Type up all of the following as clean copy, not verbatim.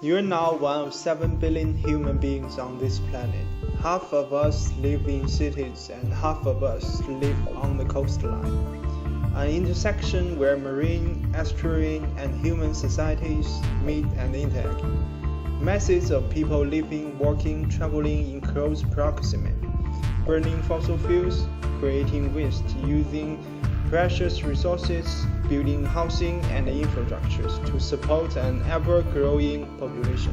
You are now one of 7 billion human beings on this planet. Half of us live in cities and half of us live on the coastline. An intersection where marine, estuarine, and human societies meet and interact. Masses of people living, working, traveling in close proximity, burning fossil fuels, creating waste, using precious resources, building housing and infrastructures to support an ever-growing population.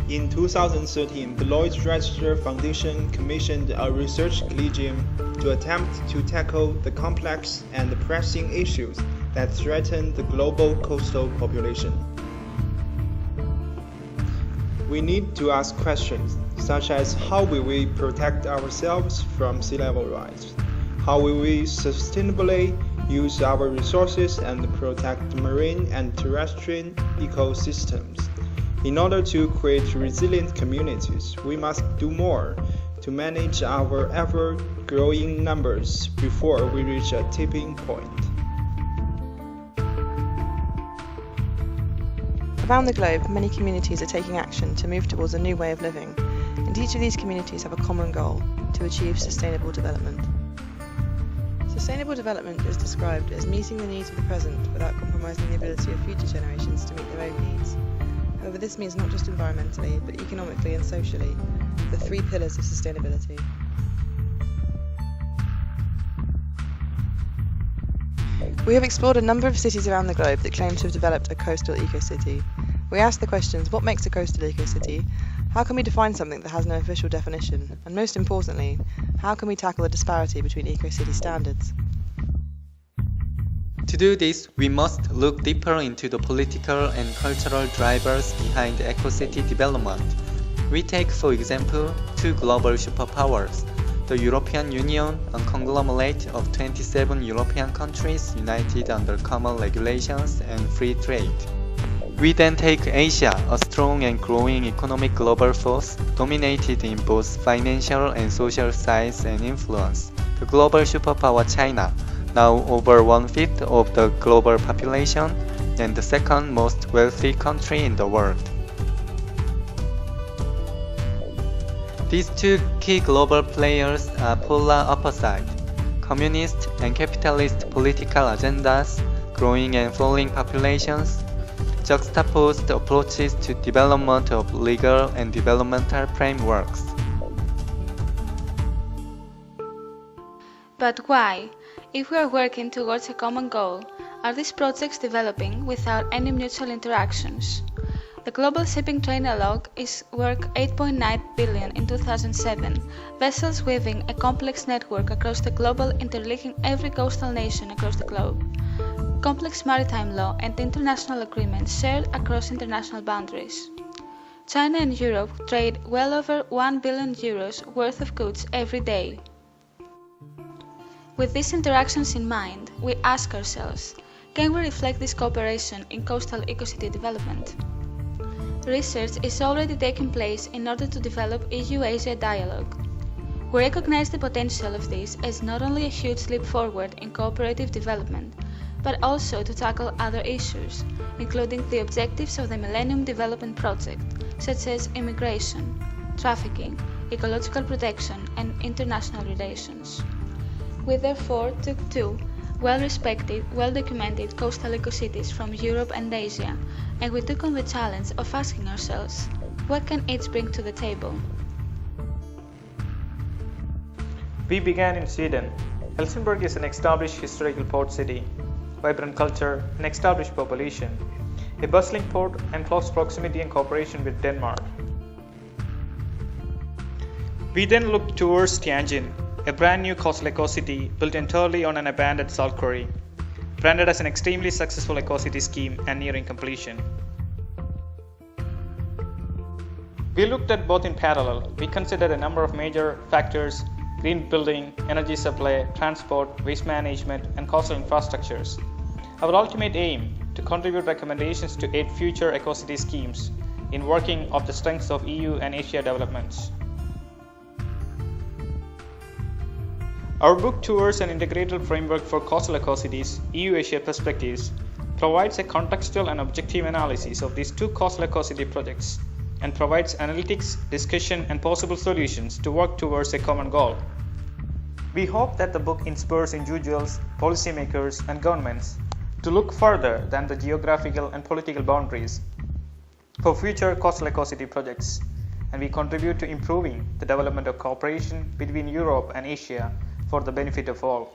In 2013, Deloitte Register Foundation commissioned a research collegium to attempt to tackle the complex and pressing issues that threaten the global coastal population. We need to ask questions such as how will we protect ourselves from sea level rise? How will we sustainably use our resources and protect marine and terrestrial ecosystems? In order to create resilient communities, we must do more to manage our ever-growing numbers before we reach a tipping point. Around the globe, many communities are taking action to move towards a new way of living, and each of these communities have a common goal: to achieve sustainable development. Sustainable development is described as meeting the needs of the present without compromising the ability of future generations to meet their own needs. However, this means not just environmentally, but economically and socially, the three pillars of sustainability. We have explored a number of cities around the globe that claim to have developed a coastal eco-city. We asked the questions: what makes a coastal eco-city? How can we define something that has no official definition? And most importantly, how can we tackle the disparity between eco-city standards? To do this, we must look deeper into the political and cultural drivers behind eco-city development. We take, for example, two global superpowers, the European Union, a conglomerate of 27 European countries united under common regulations and free trade. We then take Asia, a strong and growing economic global force, dominated in both financial and social size and influence. The global superpower China, now over 1/5 of the global population, and the second most wealthy country in the world. These two key global players are polar opposites: communist and capitalist political agendas, growing and falling populations, juxtaposed approaches to development of legal and developmental frameworks. But why, if we are working towards a common goal, are these projects developing without any mutual interactions? The global shipping trade alone is worth $8.9 billion in 2007, vessels weaving a complex network across the global, interlinking every coastal nation across the globe. Complex maritime law and international agreements shared across international boundaries. China and Europe trade well over €1 billion worth of goods every day. With these interactions in mind, we ask ourselves, can we reflect this cooperation in coastal eco-city development? Research is already taking place in order to develop EU-Asia dialogue. We recognize the potential of this as not only a huge leap forward in cooperative development, but also to tackle other issues, including the objectives of the Millennium Development Project, such as immigration, trafficking, ecological protection, and international relations. We therefore took two well-respected, well-documented coastal eco-cities from Europe and Asia, and we took on the challenge of asking ourselves, what can each bring to the table? We began in Sweden. Helsingborg is an established historical port city, vibrant culture, an established population, a bustling port, and close proximity and cooperation with Denmark. We then looked towards Tianjin, a brand new coastal eco-city built entirely on an abandoned salt quarry, branded as an extremely successful eco-city scheme and nearing completion. We looked at both in parallel. We considered a number of major factors: green building, energy supply, transport, waste management, and coastal infrastructures. Our ultimate aim: to contribute recommendations to aid future eco-city schemes in working off the strengths of EU and Asia developments. Our book tours an integrated framework for coastal eco-cities, EU-Asia perspectives, provides a contextual and objective analysis of these two coastal eco-city projects, and provides analytics, discussion, and possible solutions to work towards a common goal. We hope that the book inspires individuals, policymakers, and governments to look further than the geographical and political boundaries for future coastal eco-city projects, and we contribute to improving the development of cooperation between Europe and Asia for the benefit of all.